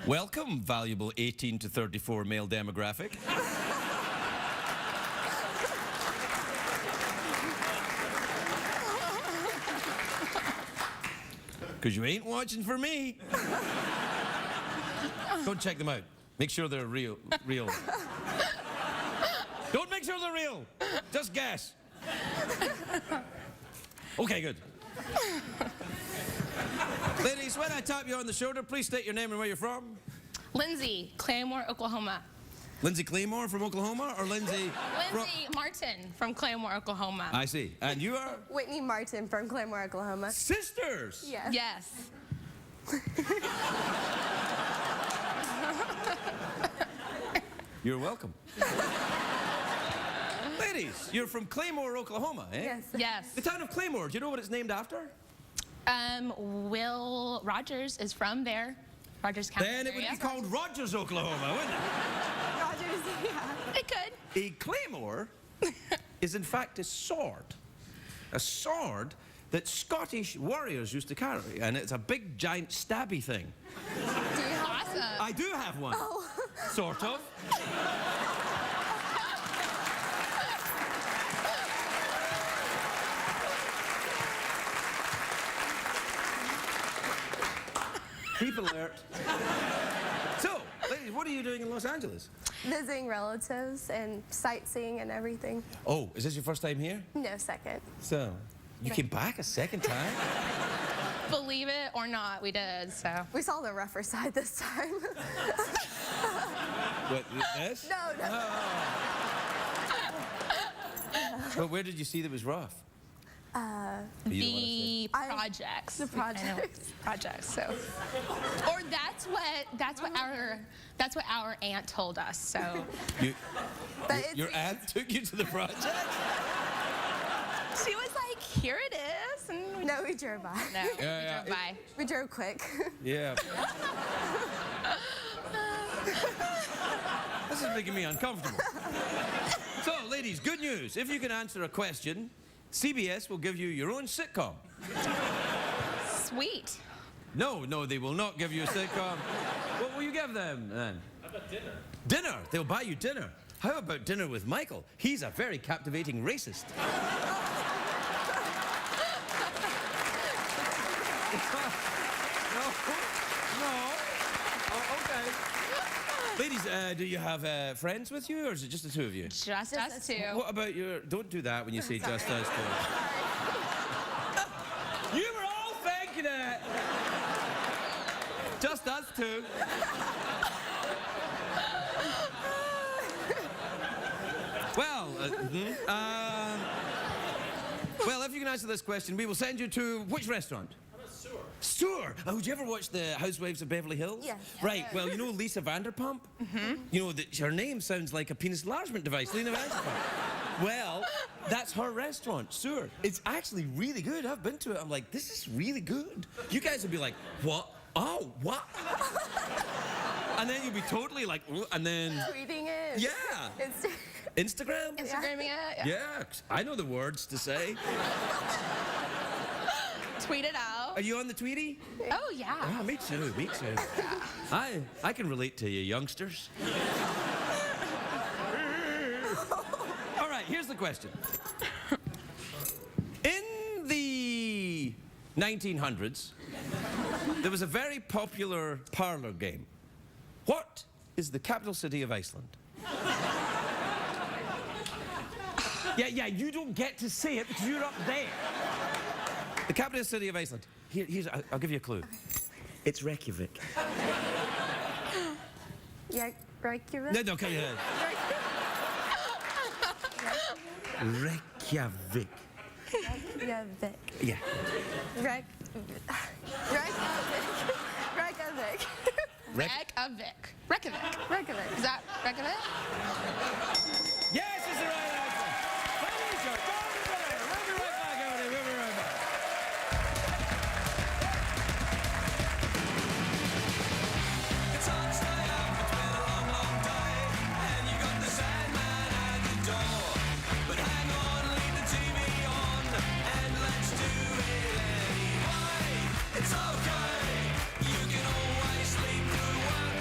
Welcome, valuable 18 to 34 male demographic. Because you ain't watching for me. Go check them out. Make sure they're real. Don't make sure they're real. Just guess. Okay, good. Ladies, when I tap you on the shoulder, please state your name and where you're from. Lindsay, Claymore, Oklahoma. Lindsay Claymore from Oklahoma, or Lindsay... Lindsay Martin from Claymore, Oklahoma. I see. And you are? Whitney Martin from Claymore, Oklahoma. Sisters! Yes. Yes. You're welcome. Ladies, you're from Claymore, Oklahoma, eh? Yes. Yes. The town of Claymore, do you know what it's named after? Will Rogers is from there. Rogers County. Then it would area. be called Rogers, Oklahoma, wouldn't it? Rogers, yeah. It could. A claymore is in fact a sword. A sword that Scottish warriors used to carry, and it's a big, giant, stabby thing. Do you have Awesome. I do have one. Oh. Sort of. Keep alert. So, ladies, what are you doing in Los Angeles? visiting relatives and sightseeing and everything? Oh, is this your first time here? No, second. So, you came back a second time? Believe it or not, we did, so. We saw the rougher side this time. What, this? No, no. But where did you see that was rough? The projects. The projects. Projects. So, or that's what our aunt told us. So, Your aunt took you to the project? she was like, "Here it is." And No, we drove by. no, we Yeah, drove by. We drove quick. Yeah. This is making me uncomfortable. So, ladies, good news. If you can answer a question, CBS will give you your own sitcom. Sweet. No, they will not give you a sitcom. What will you give them, then? How about dinner? Dinner. They'll buy you dinner. How about dinner with Michael? He's a very captivating racist. No. Oh, okay. Ladies, do you have friends with you, or is it just the two of you? Just us two. What about your... Don't do that when you say just us two. You were all thinking it. Just us two. Well, well, if you can answer this question, we will send you to which restaurant? Sewer. Oh, did you ever watch the Housewives of Beverly Hills? Yes. Right, well, you know Lisa Vanderpump? Mm-hmm. You know, her name sounds like a penis enlargement device, Lena Vanderpump. Well, that's her restaurant, Sewer. It's actually really good. I've been to it. I'm like, this is really good. You guys will be like, what? Oh, what? And then you'll be totally like, and then... Tweeting it. Yeah. Instagram? Instagramming it. Yeah, 'cause I know the words to say. Tweet it out. Are you on the Tweety? Oh yeah. Oh, me too, me too. I can relate to you, youngsters. All right, here's the question. In the 1900s, there was a very popular parlor game. What is the capital city of Iceland? Yeah, you don't get to say it because you're up there. The capital city of Iceland. I'll give you a clue. It's Reykjavik. Yeah, Reykjavik. No, come here. Reykjavik. Reykjavik. Yeah. Reykjavik. Reykjavik. Reykjavik. Reykjavik. Reykjavik. Is that Reykjavik? Yes, it's the right answer. Ladies, you're born to winner. We'll be right back, everybody. We'll be right back. It's hard to stay up, it's been a long, long day, and you got the Sandman at the door. But hang on, leave the TV on, and let's do it anyway. It's okay, you can always sleep through one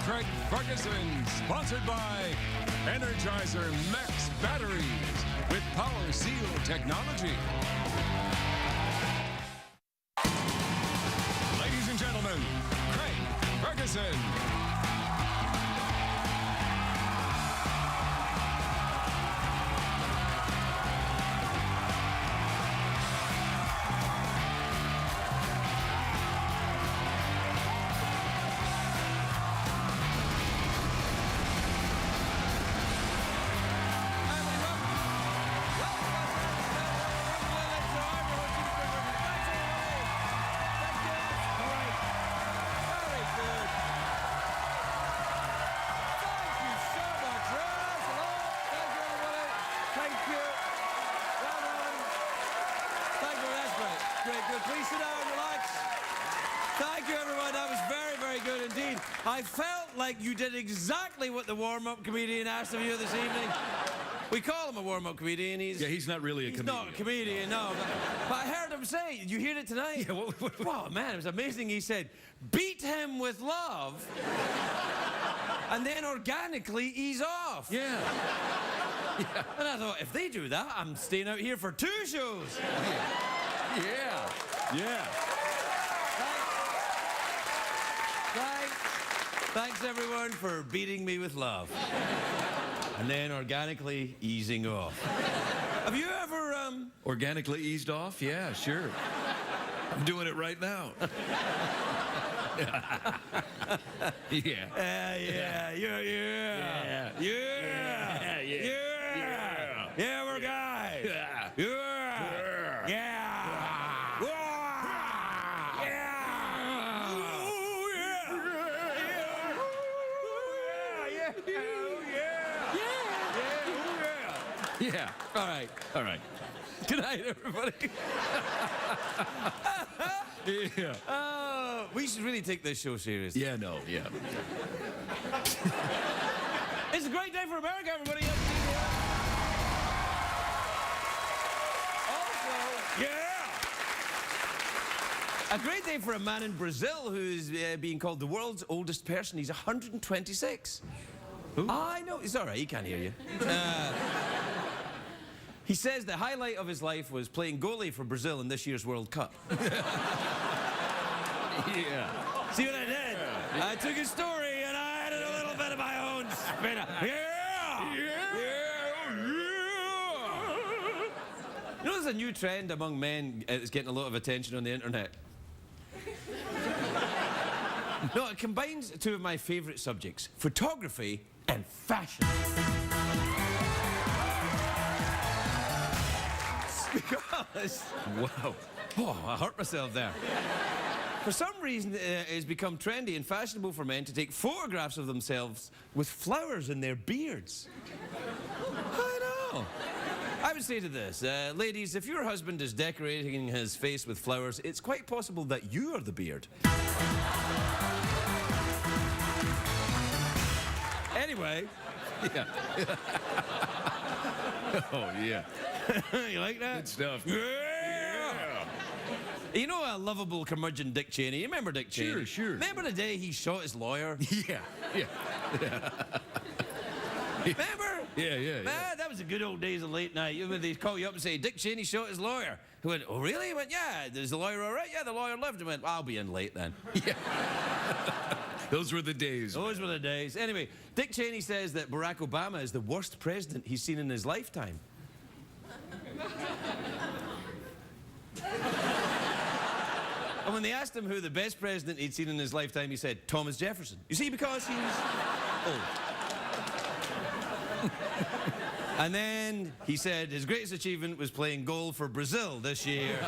Craig Ferguson, sponsored by Energizer Max Batteries with Power Seal technology. Ladies and gentlemen, Craig Ferguson. Please sit down and relax. Thank you, everyone. That was very, very good indeed. I felt like you did exactly what the warm-up comedian asked of you this evening. We call him a warm-up comedian. He's not really a comedian. He's not a comedian, no. But I heard him say, did you hear it tonight? Yeah, what? Oh, man, it was amazing. He said, beat him with love, and then organically ease off. Yeah. And I thought, if they do that, I'm staying out here for 2 shows. Yeah. Yeah. Thanks, everyone, for beating me with love. And then organically easing off. Have you ever, Organically eased off? Yeah, sure. I'm doing it right now. Yeah. Yeah, we're guys. Yeah. All right. All right. Good night, everybody. Yeah. We should really take this show seriously. Yeah, no, yeah. It's a great day for America, everybody. Also, a great day for a man in Brazil who's being called the world's oldest person. He's 126. Who? I know. It's all right. He can't hear you. He says the highlight of his life was playing goalie for Brazil in this year's World Cup. Yeah. See what I did? Yeah. I took his story and I added a little bit of my own spin. You know, there's a new trend among men that's getting a lot of attention on the internet. No, it combines 2 of my favorite subjects, photography and fashion. Because... Wow. Oh, I hurt myself there. For some reason, it's become trendy and fashionable for men to take photographs of themselves with flowers in their beards. I know. I would say to this, ladies, if your husband is decorating his face with flowers, it's quite possible that you are the beard. Anyway. Yeah. Oh, yeah. You like that? Good stuff. Yeah. You know a lovable curmudgeon Dick Cheney? You remember Dick Cheney? Sure. Remember the day he shot his lawyer? Yeah. Remember? Yeah. Man, that was the good old days of late night. When they call you up and say, Dick Cheney shot his lawyer. He went, oh, really? He went, yeah. Is the lawyer all right? Yeah, the lawyer left. He went, I'll be in late then. Yeah. Those were the days. Those were the days. Anyway, Dick Cheney says that Barack Obama is the worst president he's seen in his lifetime. And when they asked him who the best president he'd seen in his lifetime, he said, Thomas Jefferson. You see, because he's old. And then he said his greatest achievement was playing goal for Brazil this year.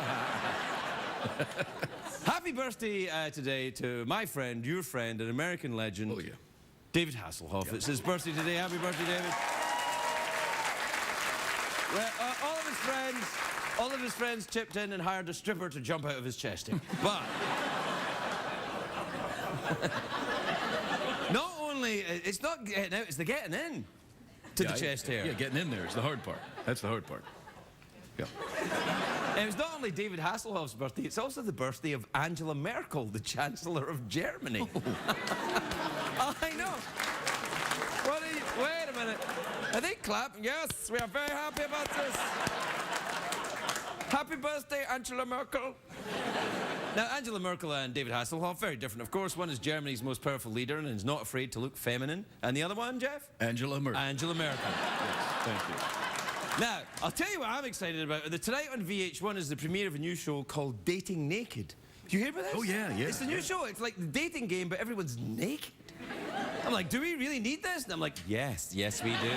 Happy birthday today to my friend, your friend, an American legend, Oh, yeah. David Hasselhoff. Yeah. It's his birthday today. Happy birthday, David. Well, all of his friends chipped in and hired a stripper to jump out of his chest hair. But not only, it's not getting out, it's the getting in to the chest hair. Yeah, getting in there is the hard part. That's the hard part. Yeah. And it was not only David Hasselhoff's birthday, it's also the birthday of Angela Merkel, the Chancellor of Germany. I know. What are you, wait a minute. Are they clapping? Yes, we are very happy about this. Happy birthday, Angela Merkel. Now, Angela Merkel and David Hasselhoff, very different, of course. One is Germany's most powerful leader and is not afraid to look feminine. And the other one, Jeff? Angela Merkel. Angela Merkel. Yes, thank you. Now, I'll tell you what I'm excited about. Tonight on VH1 is the premiere of a new show called Dating Naked. Do you hear about this? Oh, yeah. It's a new show. It's like the dating game, but everyone's naked. I'm like, do we really need this? And I'm like, yes, we do.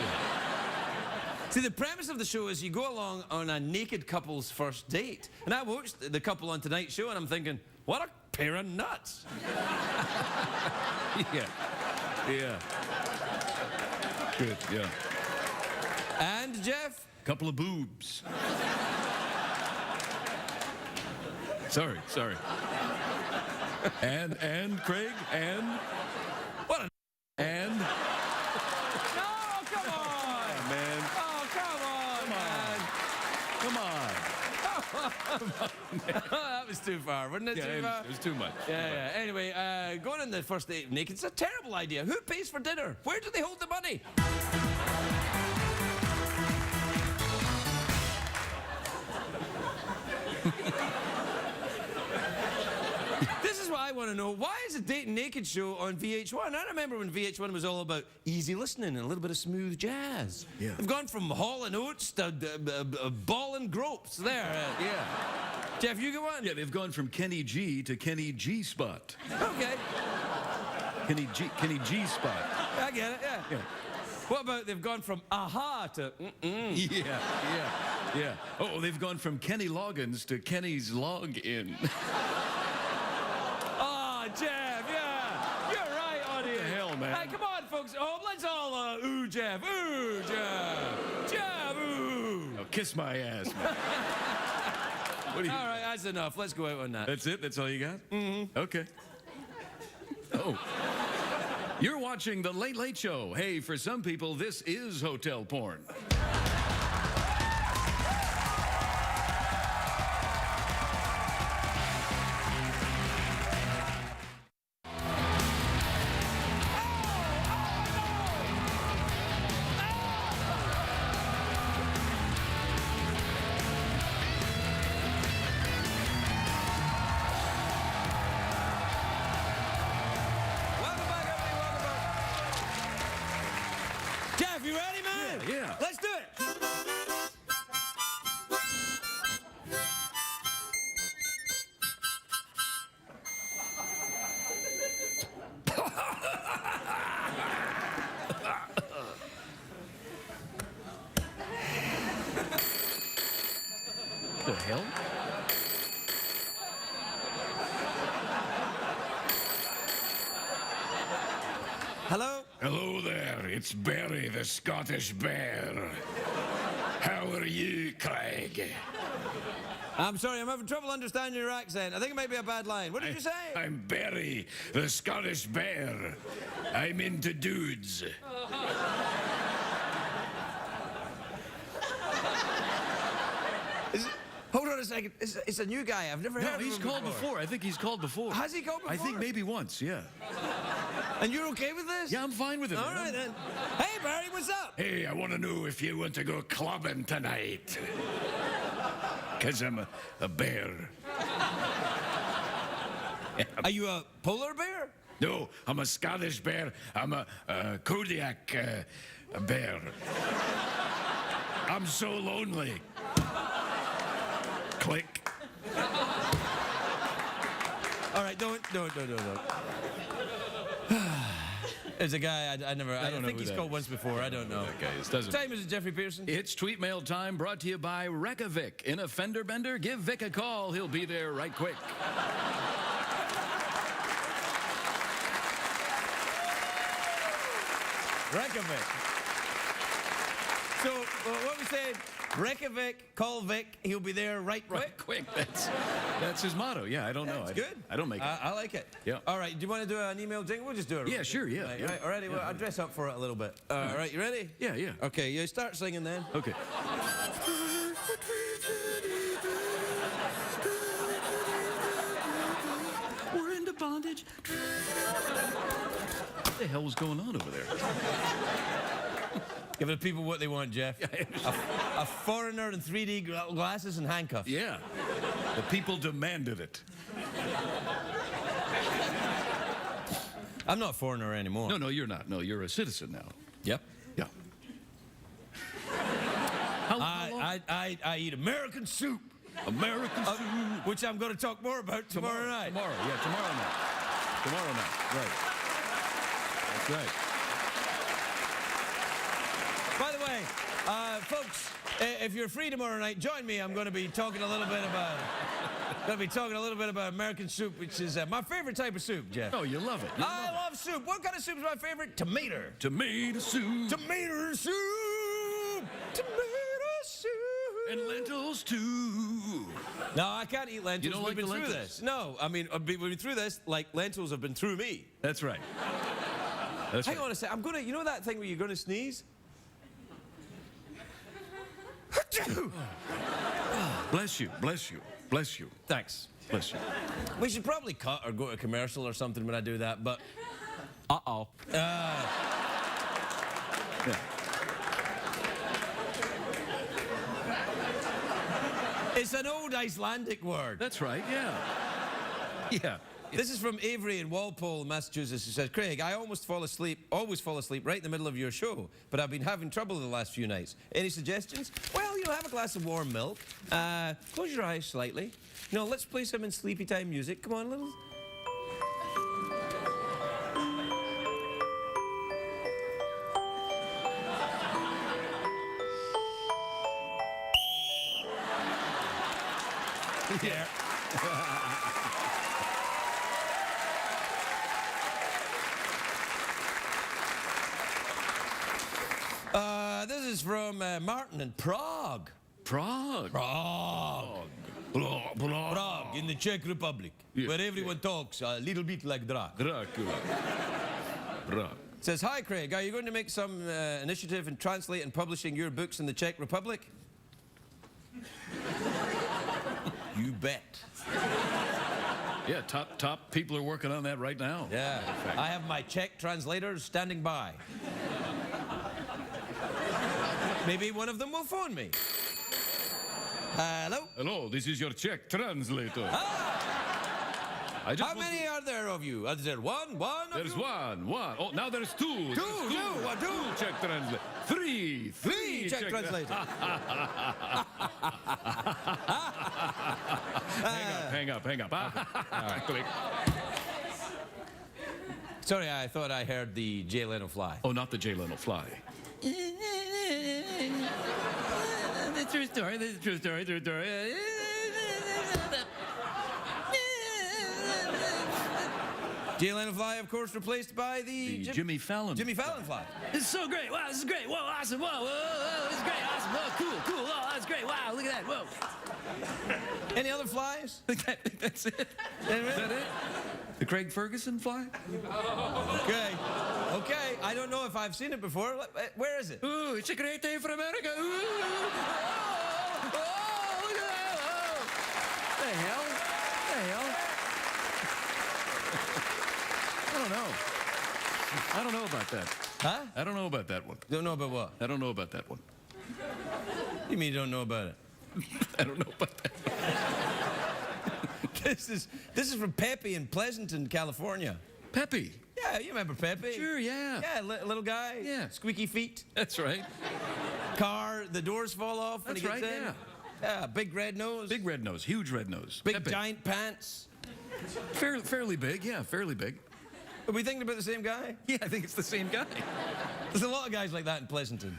See, the premise of the show is you go along on a naked couple's first date. And I watched the couple on tonight's show, and I'm thinking, what a pair of nuts. Yeah. Good, yeah. And, Jeff? Couple of boobs. Sorry. And Craig, and... What a... And... No, come on! Man. Oh, come on, man. That was too far, wasn't it? Yeah, Too far? it was too much. Yeah. Anyway, going on the first date naked, it's a terrible idea. Who pays for dinner? Where do they hold the money? This is what I want to know. Why is a Dating Naked show on VH1? I remember when VH1 was all about easy listening and a little bit of smooth jazz. Yeah. They've gone from Hall and Oates to Ball and Gropes there. Yeah. Jeff, you get one? Yeah, they've gone from Kenny G to Kenny G Spot. Okay. Kenny G Spot. I get it, yeah. What about they've gone from aha to Yeah. Oh, they've gone from Kenny Loggins to Kenny's Log-In. Oh, Jeff, yeah. You're right, audience. What the hell, man? Hey, come on, folks. Oh, let's all ooh, Jeff. Ooh, Jeff. Jeff, ooh. Oh, kiss my ass, man. What do you... All right, that's enough. Let's go out on that. That's it? That's all you got? Mm-hmm. Okay. Oh. You're watching The Late Late Show. Hey, for some people, this is hotel porn. Jeff, you ready, man? Yeah. Let's do it. The hell? Hello? Hello there, it's Barry the Scottish Bear. How are you, Craig? I'm sorry, I'm having trouble understanding your accent. I think it might be a bad line. What did you say? I'm Barry the Scottish Bear. I'm into dudes. Hold on a second. It's a new guy. I've never heard No, of him he's called before. I think he's called before. Has he called before? I think maybe once, yeah. And you're okay with this? Yeah, I'm fine with it. All right, then. Hey, Barry, what's up? Hey, I want to know if you want to go clubbing tonight. Because I'm a bear. Are you a polar bear? No, I'm a Scottish bear. I'm a Kodiak bear. I'm so lonely. Click. All right, don't. There's a guy I never. I don't know think who he's that called is. once before. I don't know. Okay, this doesn't... What time is it, Jeffrey Pearson? It's Tweet Mail time, brought to you by Wreck-A-Vic. In a fender bender, give Vic a call. He'll be there right quick. Reykjavik. So, what we said, Reykjavik, call Vic, he'll be there right quick. Right quick. That's his motto. Yeah, I don't know. That's good. I don't make it. I like it. Yeah. All right, do you want to do an email jingle? We'll just do it. Yeah, sure, yeah, Right, yeah. right, all righty, well, I'll dress up for it a little bit. All right, you ready? Yeah, yeah. Okay, you start singing then. Okay. We're into bondage. the hell's going on over there? Give the people what they want, Jeff. A foreigner in 3D glasses and handcuffs. Yeah. The people demanded it. I'm not a foreigner anymore. No, you're not. No, you're a citizen now. Yep. Yeah. How long? I eat American soup. American soup. Which I'm going to talk more about tomorrow night. Tomorrow night. Tomorrow night. Right. That's right. By the way, folks, if you're free tomorrow night, join me. I'm going to be talking a little bit about American soup, which is my favorite type of soup, Jeff. Oh, you love it. I love soup. What kind of soup is my favorite? Tomato. Tomato soup. Tomato soup. Tomato soup. And lentils too. No, I can't eat lentils. You don't We've like been the through lentils? this. No, I mean, we've been through this like lentils have been through me. That's right. That's Hang right. on a sec. I'm going to, you know that thing where you're going to sneeze? Bless you. Bless you. Bless you. Thanks. Bless you. We should probably cut or go to a commercial or something when I do that, but... Uh-oh. Yeah. It's an old Icelandic word. That's right, yeah. Yeah. This is from Avery in Walpole, Massachusetts. It says, Craig, I always fall asleep right in the middle of your show, but I've been having trouble the last few nights. Any suggestions? Well, have a glass of warm milk. Close your eyes slightly. Let's play some in sleepy time music. Come on, little... Yeah. This is from Martin in Prague. Prague. Prague, in the Czech Republic, Yeah, where everyone talks a little bit like Dracula. Prague. Says, hi, Craig. Are you going to make some initiative in translating and publishing your books in the Czech Republic? You bet. Yeah, top people are working on that right now. Yeah. I have my Czech translators standing by. Maybe one of them will phone me. Hello? Hello, this is your Czech translator. How many are there of you? Is there one? There's one. Oh, now there's two. Two Czech translators. Three Czech translators. Hang up. Click. Sorry, I thought I heard the Jay Leno fly. Oh, not the Jay Leno fly. The true story. Jay Leno fly, of course, replaced by the Jimmy Fallon. Jimmy Fallon fly. This is so great. Wow, this is great. Whoa, awesome. Whoa, this is great. Awesome. Whoa, cool. Whoa, that's great. Wow, look at that. Whoa. Any other flies? That's it. Is that it? The Craig Ferguson fly? Okay. I don't know if I've seen it before. Where is it? Ooh, it's a great day for America. Ooh. Look at that. Oh. The hell? I don't know about that. Huh? I don't know about that one. Don't know about what? I don't know about that one. You mean you don't know about it? I don't know about that. This is from Pepe in Pleasanton, California. Pepe. Yeah, you remember Pepe? Sure, yeah. Yeah, little guy. Yeah. Squeaky feet. That's right. Car, the doors fall off when he That's gets right, in. Yeah, big red nose. Big red nose, huge red nose. Big Pepe. giant pants. Fairly big, yeah, fairly big. Are we thinking about the same guy? Yeah, I think it's the same guy. There's a lot of guys like that in Pleasanton.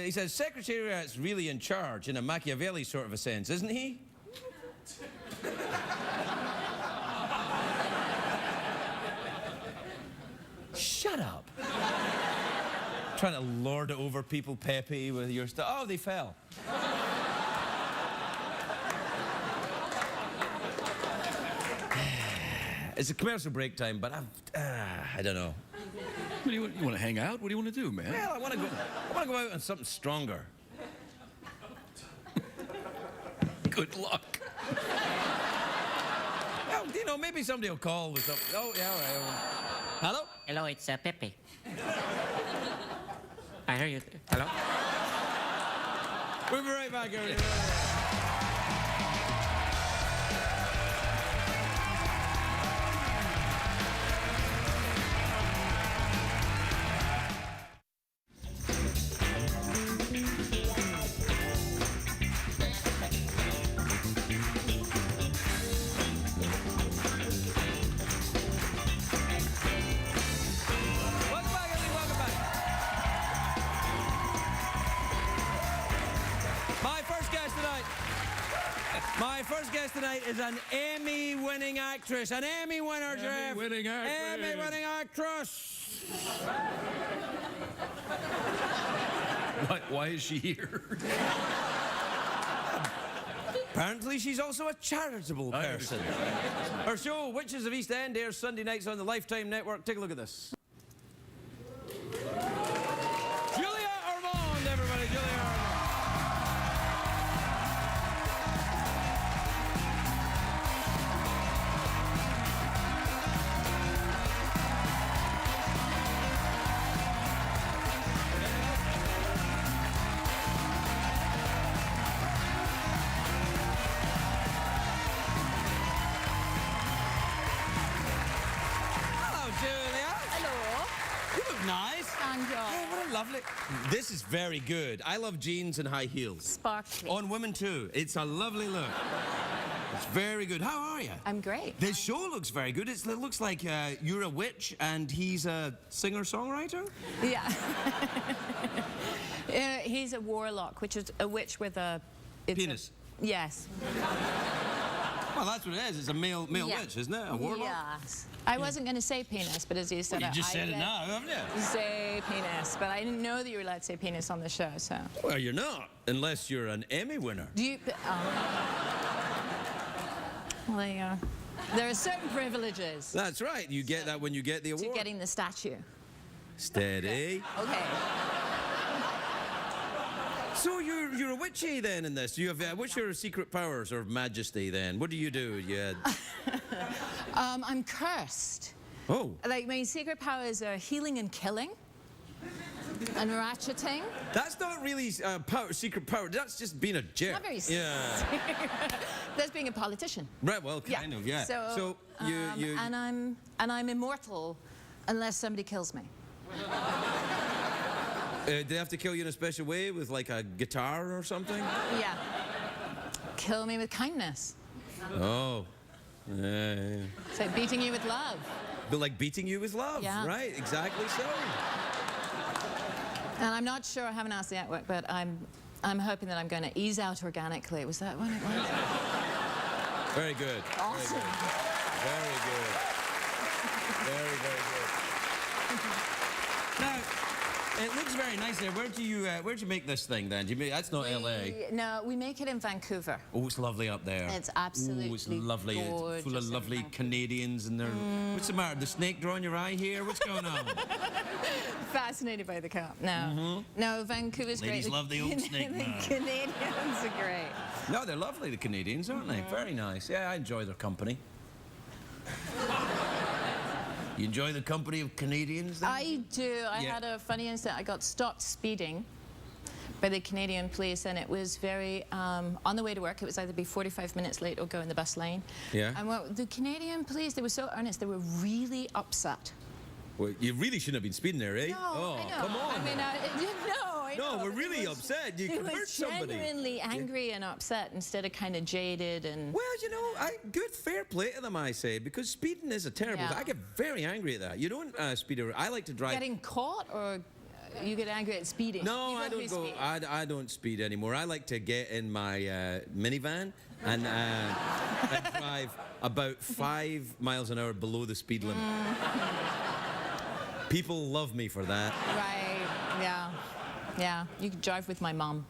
He says, Secretariat's really in charge in a Machiavelli sort of a sense, isn't he? Shut up. Trying to lord it over people, Pepe, with your stuff. Oh, they fell. It's a commercial break time, but I don't know. What do you want to hang out? What do you want to do, man? Well, I want to go out on something stronger. Good luck. Yeah, Well, you know, maybe somebody will call with something. Oh, yeah, all right. Hello? Hello, it's Pepe. I hear you. Hello? We'll be right back, everybody. My first guest tonight is an Emmy-winning actress. An Emmy winner, Jeff. Emmy-winning actress. Emmy-winning actress. Why is she here? Apparently, she's also a charitable person. Her show, Witches of East End, airs Sunday nights on the Lifetime Network. Take a look at this. Julia Ormond, everybody. Julia Ormond. Nice. Thank you. Oh, what a lovely... This is very good. I love jeans and high heels. Sparkly. On women, too. It's a lovely look. It's very good. How are you? I'm great. This show looks very good. It looks like you're a witch and he's a singer-songwriter? Yeah. He's a warlock, which is a witch with a... Penis. Yes. Well, that's what it is. It's a male Yeah. witch, isn't it? A warlock? Yes. I wasn't going to say penis, but as you said Well, you just I said it did now, haven't you? say penis, but I didn't know that you were allowed to say penis on the show, so... Well, you're not, unless you're an Emmy winner. Do you... Well, there you go. There are certain privileges That's right. You get that when you get the award. to getting the statue. Steady. Okay. So you're a witchy then in this. You have what's your secret powers or majesty then? What do you do? I'm cursed. Oh. Like, my secret powers are healing and killing. And ratcheting. That's not really secret power. That's just being a jerk. Not very Yeah. That's being a politician. Right. Well, kind of. Yeah. So you. And I'm immortal unless somebody kills me. Do they have to kill you in a special way with like a guitar or something? Yeah. Kill me with kindness. Oh. Yeah. It's like beating you with love. But like beating you with love. Yeah. Right. Exactly so. And I'm not sure, I haven't asked the artwork, but I'm hoping that I'm going to ease out organically. Was that what it was? Very good. Awesome. Very good. Very, very good. Now, it looks very nice there. Where'd you make this thing then? That's not LA. No, we make it in Vancouver. Oh, it's lovely up there. It's absolutely it's lovely. gorgeous It's full of in lovely Vancouver. Canadians and they're... What's the matter? The snake drawing your eye here? What's going on? Fascinated by the cup. No. No, Vancouver's great. Ladies love the old snake The man. Canadians are great. No, they're lovely, the Canadians, aren't they? Very nice. Yeah, I enjoy their company. You enjoy the company of Canadians then? I do. I Yeah. had a funny incident. I got stopped speeding by the Canadian police, and it was very, on the way to work, it was either be 45 minutes late or go in the bus lane. Yeah. And the Canadian police, they were so earnest, they were really upset. Well, you really shouldn't have been speeding there, eh? No, oh, I know. come on. I mean, I know. No, we're but really they was- upset. You they could was hurt somebody. genuinely angry and upset instead of kind of jaded and... Well, you know, good fair play to them, I say, because speeding is a terrible Yeah. thing. I get very angry at that. You don't speed around. I like to drive... Getting caught, or you get angry at speeding? No, You I be don't go. speeding. I don't speed anymore. I like to get in my minivan and drive about 5 miles an hour below the speed limit. People love me for that. Right, yeah. Yeah, you could drive with my mom.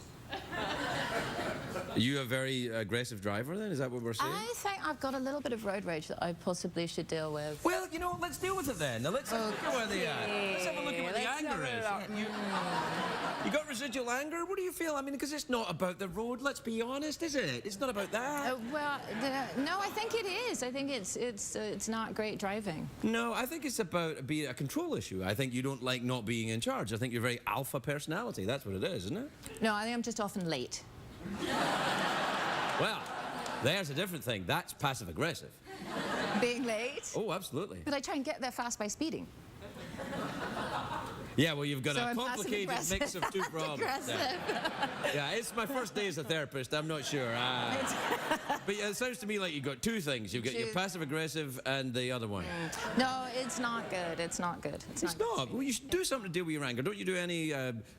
Are you a very aggressive driver then? Is that what we're saying? I think I've got a little bit of road rage that I possibly should deal with. Well, you know, let's deal with it then. Now let's have a look at where they are. Let's have a look at where the anger is. You got residual anger? What do you feel? I mean, because it's not about the road, let's be honest, is it? It's not about that. No, I think it is. I think it's not great driving. No, I think it's about being a control issue. I think you don't like not being in charge. I think you're very alpha personality. That's what it is, isn't it? No, I think I'm just often late. Well, there's a different thing. That's passive aggressive. Being late? Oh, absolutely. But I try and get there fast by speeding. Yeah, well, you've got So a I'm complicated passive-aggressive. mix of two problems. Aggressive. Yeah, it's my first day as a therapist. I'm not sure. But it sounds to me like you've got two things. You've got your passive aggressive and the other one. No, it's not good. It's not good. It's not. Well, you should do something to deal with your anger. Don't you do any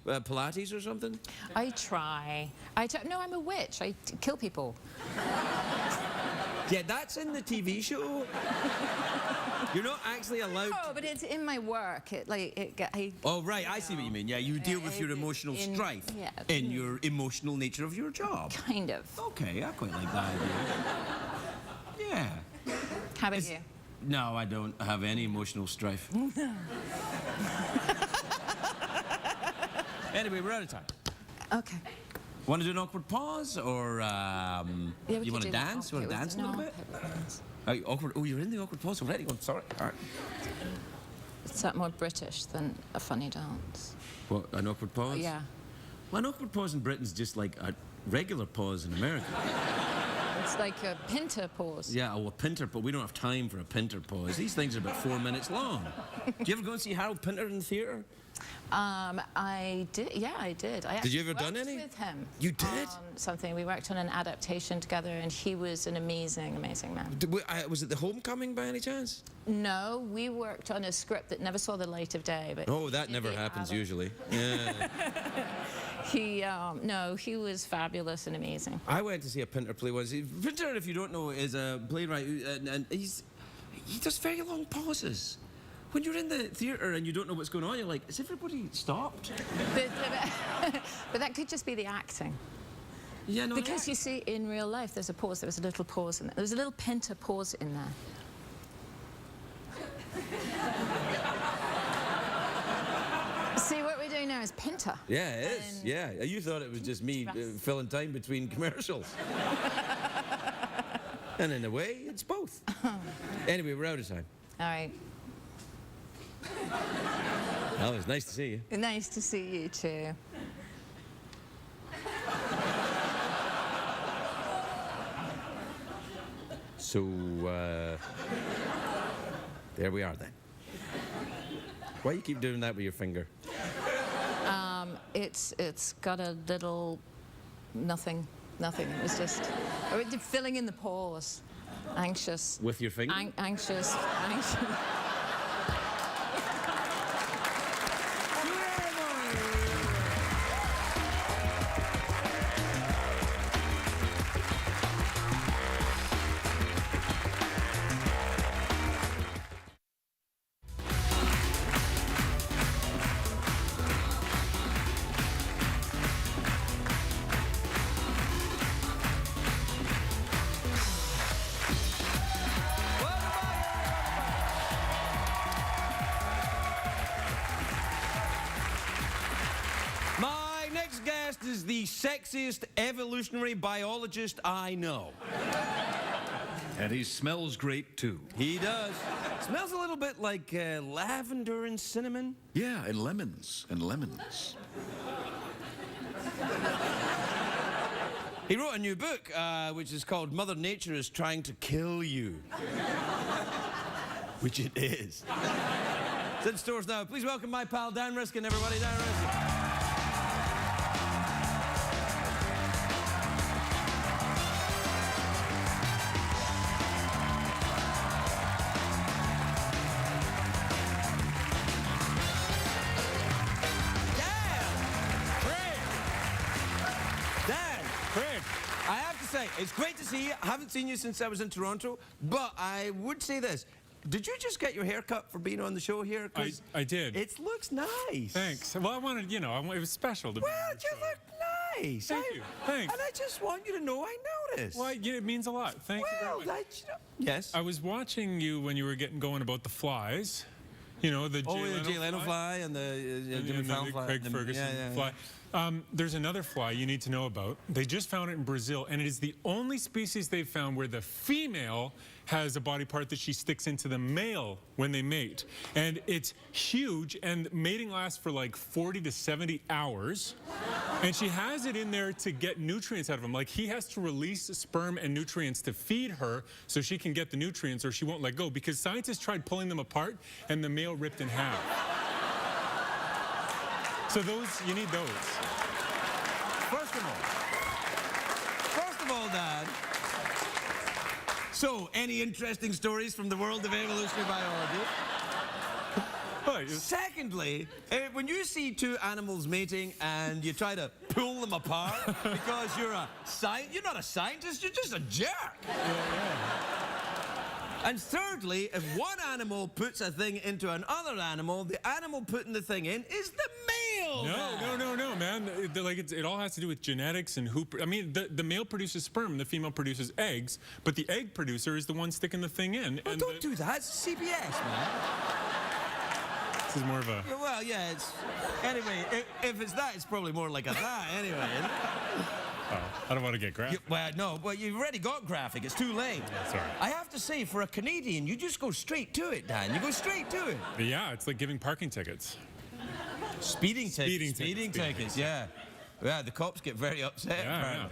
Pilates or something? I try. No, I'm a witch. I kill people. Yeah, that's in the TV show. You're not actually allowed. No, but it's in my work. Oh, right. I see what you mean. Yeah, you deal with your emotional strife in your emotional nature of your job. Kind of. Okay, I quite like that idea. Yeah. How about you? No, I don't have any emotional strife. Anyway, we're out of time. Okay. Want to do an awkward pause, or you want to dance? You want to dance a little bit? Awkward. Oh, you're in the awkward pause already. I'm sorry. All right. Is that more British than a funny dance? What, an awkward pause? Yeah. Well, an awkward pause in Britain's just like a regular pause in America. It's like a pinter pause. Yeah, well, a pinter, but we don't have time for a pinter pause. These things are about 4 minutes long. Do you ever go and see Harold Pinter in the theatre? I did. Yeah, I did. Did you ever done any? With him. You did? Something. We worked on an adaptation together, and he was an amazing, amazing man. Was it The Homecoming by any chance? No, we worked on a script that never saw the light of day. But oh, that never happens usually. Yeah. No, he was fabulous and amazing. I went to see a Pinter play once. Pinter, if you don't know, is a playwright, and he does very long pauses. When you're in the theatre and you don't know what's going on, you're like, is everybody stopped? But that could just be the acting. Yeah, no. Because you see, in real life, there's a pause. There was a little pause in there. There was a little Pinter pause in there. See, what we're doing now is Pinter. Yeah, it is. Yeah, you thought it was just me filling time between commercials. And in a way, it's both. Anyway, we're out of time. All right. Well, it was nice to see you. Nice to see you too. So, there we are then. Why do you keep doing that with your finger? It's got a little nothing. It was just filling in the pause. Anxious. With your finger? Anxious. Is the sexiest evolutionary biologist I know. And he smells great, too. He does. Smells a little bit like lavender and cinnamon. Yeah, and lemons. He wrote a new book, which is called Mother Nature is Trying to Kill You. Which it is. It's in stores now. Please welcome my pal Dan Riskin, everybody. Dan Riskin. I have to say, it's great to see you. I haven't seen you since I was in Toronto, but I would say this. Did you just get your hair cut for being on the show here? I did. It looks nice. Thanks. Well, I wanted, it was special to be on the you show. look nice. Thank you. Thanks. And I just want you to know I noticed. Well, yeah, it means a lot. Thank you Well, very much. yes. I was watching you when you were getting going about the flies. You know, the Jay Leno fly and the Jimmy Fallon fly. Craig Ferguson fly. There's another fly you need to know about. They just found it in Brazil, and it is the only species they've found where the female has a body part that she sticks into the male when they mate. And it's huge, and mating lasts for like 40 to 70 hours. And she has it in there to get nutrients out of him. Like, he has to release sperm and nutrients to feed her so she can get the nutrients or she won't let go, because scientists tried pulling them apart and the male ripped in half. So those, you need those. First of all, Dad. So, any interesting stories from the world of evolutionary biology? Secondly, when you see two animals mating and you try to pull them apart because you're not a scientist, you're just a jerk. And thirdly, if one animal puts a thing into another animal, the animal putting the thing in is the male. No, man. It all has to do with genetics and who. I mean, the male produces sperm and the female produces eggs, but the egg producer is the one sticking the thing in. Well, don't do that. It's CBS, man. This is more of a. Well, yeah. Anyway, if it's that, it's probably more like a that. Anyway. Isn't it? Oh, I don't want to get graphic. Well, you've already got graphic. It's too late. Sorry. I have to say, for a Canadian, you just go straight to it, Dan. You go straight to it. Yeah, it's like giving parking tickets. Speeding tickets. Yeah. Yeah, the cops get very upset. Yeah.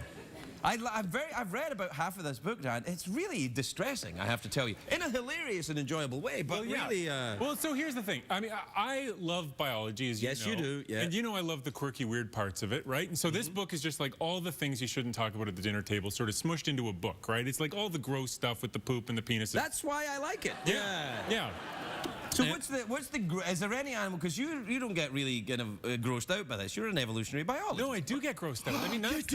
I've read about half of this book, Dan. It's really distressing, I have to tell you, in a hilarious and enjoyable way. But really, well, so here's the thing. I mean, I love biology, as you know. Yes, you do. Yeah. And you know, I love the quirky, weird parts of it, right? And so this book is just like all the things you shouldn't talk about at the dinner table, sort of smushed into a book, right? It's like all the gross stuff with the poop and the penises. That's why I like it. Yeah. So is there any animal, because you don't get really kind of grossed out by this. You're an evolutionary biologist. No, I do get grossed out. I mean, that's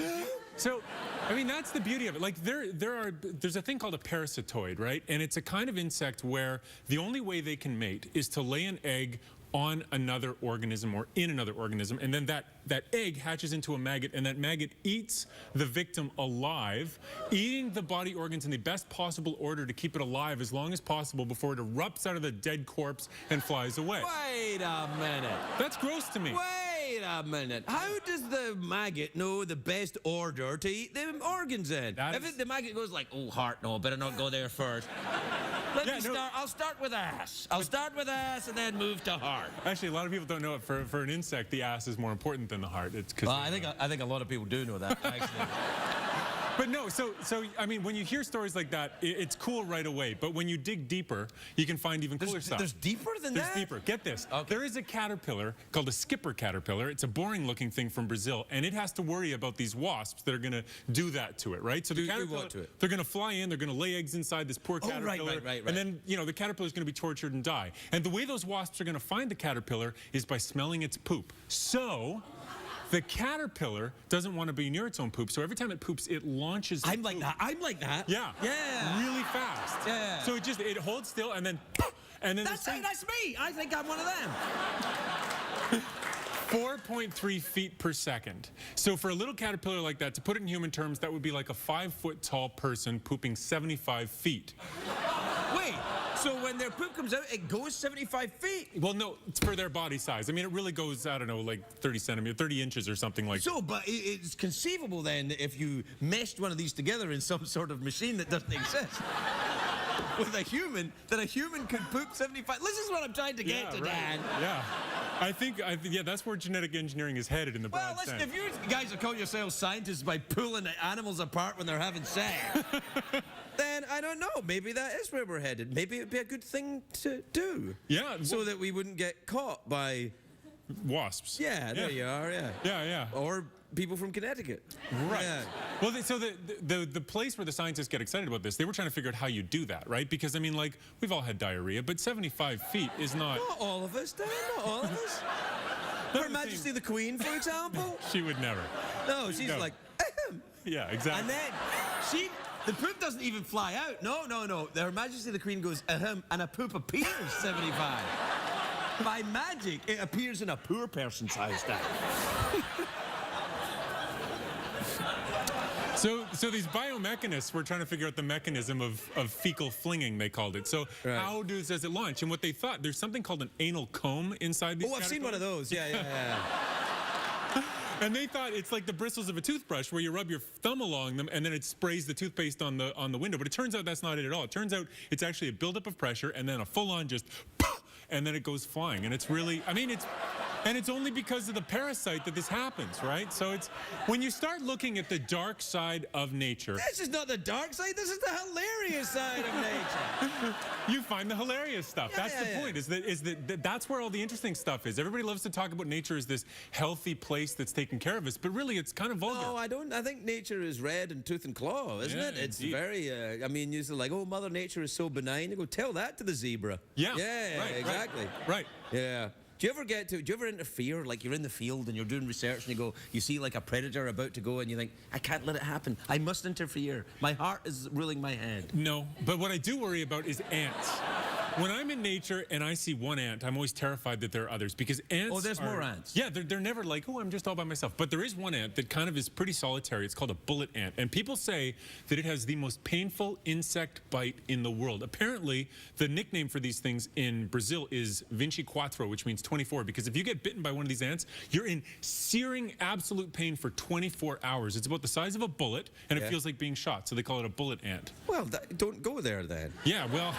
So, I mean, that's the beauty of it. Like, there's a thing called a parasitoid, right? And it's a kind of insect where the only way they can mate is to lay an egg on another organism or in another organism, and then that egg hatches into a maggot, and that maggot eats the victim alive, eating the body organs in the best possible order to keep it alive as long as possible before it erupts out of the dead corpse and flies away. Wait a minute. That's gross to me. Wait a minute. How does the maggot know the best order to eat the organs in? The maggot goes like, oh, heart, no, better not go there first. I'll start with ass. I'll start with ass and then move to heart. Actually, a lot of people don't know it. For an insect, the ass is more important than the heart. It's because I think a lot of people do know that, actually. But no, so I mean, when you hear stories like that, it's cool right away. But when you dig deeper, you can find even cooler stuff. There's deeper than that? There's deeper. Get this. Okay. There is a caterpillar called a skipper caterpillar. It's a boring-looking thing from Brazil, and it has to worry about these wasps that are going to do that to it, right? So the caterpillar, they're going to fly in, they're going to lay eggs inside this poor caterpillar, right. And then, you know, the caterpillar's going to be tortured and die. And the way those wasps are going to find the caterpillar is by smelling its poop. So the caterpillar doesn't want to be near its own poop, so every time it poops, it launches. I'm like that. Yeah. Really fast. Yeah. So it holds still and then. That's me. I think I'm one of them. 4.3 feet per second. So for a little caterpillar like that, to put it in human terms, that would be like a 5-foot tall person pooping 75 feet. Wait. So when their poop comes out, it goes 75 feet? Well, no, it's for their body size. I mean, it really goes, I don't know, like 30 inches or something like that. So, but it's conceivable then that if you meshed one of these together in some sort of machine that doesn't exist with a human, that a human could poop 75. This is what I'm trying to get to, Dan. Yeah. I think, that's where genetic engineering is headed in the broad sense. Well, listen, if you guys are calling yourselves scientists by pulling animals apart when they're having sex, then I don't know. Maybe that is where we're headed. Maybe it'd be a good thing to do. Yeah. So that we wouldn't get caught by wasps. Yeah, there you are, Yeah. Or people from Connecticut. Right. Yeah. Well, so the place where the scientists get excited about this, they were trying to figure out how you do that, right? Because, I mean, like, we've all had diarrhea, but 75 feet is not... Not all of us, Dan, not all of us. Her Majesty the Queen, for example. She would never. No, she's like, ahem. Yeah, exactly. And then the poop doesn't even fly out. No. Her Majesty the Queen goes, ahem, and a poop appears 75. By magic, it appears in a poor person's house, Dan. So these biomechanists were trying to figure out the mechanism of fecal flinging, they called it. So how does it launch? And what they thought, there's something called an anal comb inside these. Oh, I've seen one of those. Yeah. And they thought it's like the bristles of a toothbrush where you rub your thumb along them and then it sprays the toothpaste on the window. But it turns out that's not it at all. It turns out it's actually a buildup of pressure and then a full-on just and then it goes flying. And it's really, I mean, it's only because of the parasite that this happens, right? So it's, when you start looking at the dark side of nature. This is not the dark side, this is the hilarious side of nature. You find the hilarious stuff. That's the point, is that that's where all the interesting stuff is. Everybody loves to talk about nature as this healthy place that's taking care of us, but really it's kind of vulgar. No, I don't. I think nature is red and tooth and claw, isn't it? It's indeed. Very, I mean, you're like, oh, Mother Nature is so benign. You go, tell that to the zebra. Yeah. Yeah, right, exactly. Right. Yeah. Do you ever interfere, like you're in the field and you're doing research and you see like a predator about to go and you think, I can't let it happen. I must interfere. My heart is ruling my head. No, but what I do worry about is ants. When I'm in nature and I see one ant, I'm always terrified that there are others because ants there's more ants. Yeah, they're never like, oh, I'm just all by myself. But there is one ant that kind of is pretty solitary. It's called a bullet ant. And people say that it has the most painful insect bite in the world. Apparently, the nickname for these things in Brazil is 24, which means 24. Because if you get bitten by one of these ants, you're in searing, absolute pain for 24 hours. It's about the size of a bullet, and it feels like being shot. So they call it a bullet ant. Well, don't go there then. Yeah, well...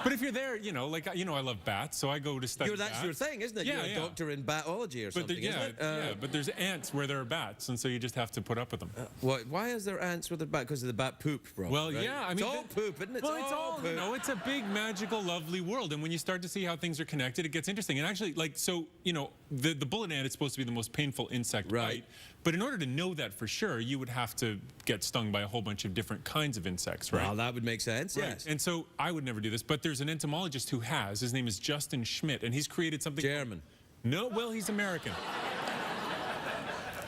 But if you're there, you know, like, you know, I love bats, so I go to study That's bats. your thing, isn't it? Yeah, you're a doctor in batology or something, isn't it? Yeah, but there's ants where there are bats, and so you just have to put up with them. Why is there ants with the bat? Because of the bat poop, bro. Well, right? yeah, I mean... It's all poop, isn't it? Well, it's all, poop. you know, it's a big, magical, lovely world, and when you start to see how things are connected, it gets interesting. And actually, like, so, you know, the bullet ant is supposed to be the most painful insect bite, but in order to know that for sure, you would have to get stung by a whole bunch of different kinds of insects, right? Well, that would make sense, yes. And so I would never do this, but there's an entomologist who has. His name is Justin Schmidt, and he's created something... German. No, well, he's American.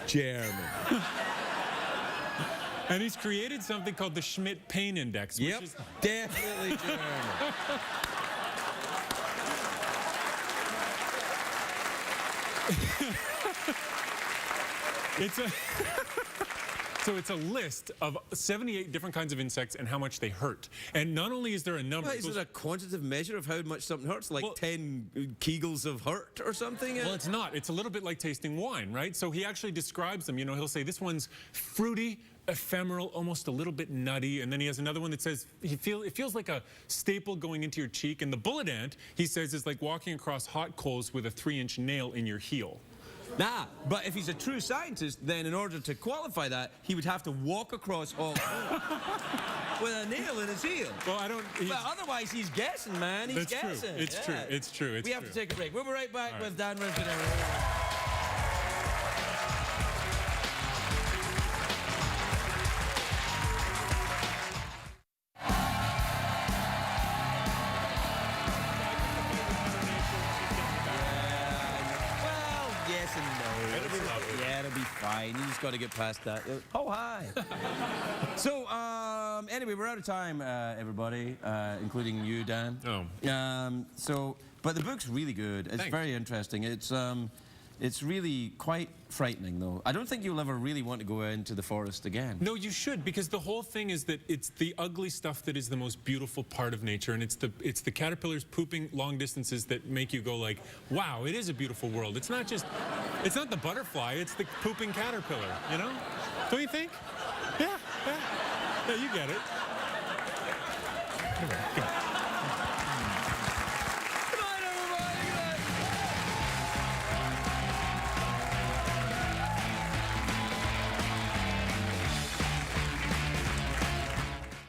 German. And he's created something called the Schmidt Pain Index, which is... definitely German. So it's a list of 78 different kinds of insects and how much they hurt. And not only is there a number... Well, is it a quantitative measure of how much something hurts? Like 10 kegels of hurt or something? Well, it's not. It's a little bit like tasting wine, right? So he actually describes them. You know, he'll say, this one's fruity, ephemeral, almost a little bit nutty. And then he has another one that says, it feels like a staple going into your cheek. And the bullet ant, he says, is like walking across hot coals with a 3-inch nail in your heel. Nah, but if he's a true scientist, then in order to qualify that, he would have to walk across all with a nail in his heel. Well, I don't... But otherwise, he's guessing, man. He's guessing. It's true. It's true. We have to take a break. We'll be right back with Dan Riskin. It'll be fine. You just got to get past that. Oh, hi. So, anyway, we're out of time, everybody, including you, Dan. Oh. But the book's really good. It's very interesting. It's really quite frightening, though. I don't think you'll ever really want to go into the forest again. No, you should, because the whole thing is that it's the ugly stuff that is the most beautiful part of nature, and it's the caterpillars pooping long distances that make you go like, wow, it is a beautiful world. It's not the butterfly, it's the pooping caterpillar, you know? Don't you think? Yeah, you get it. Come on.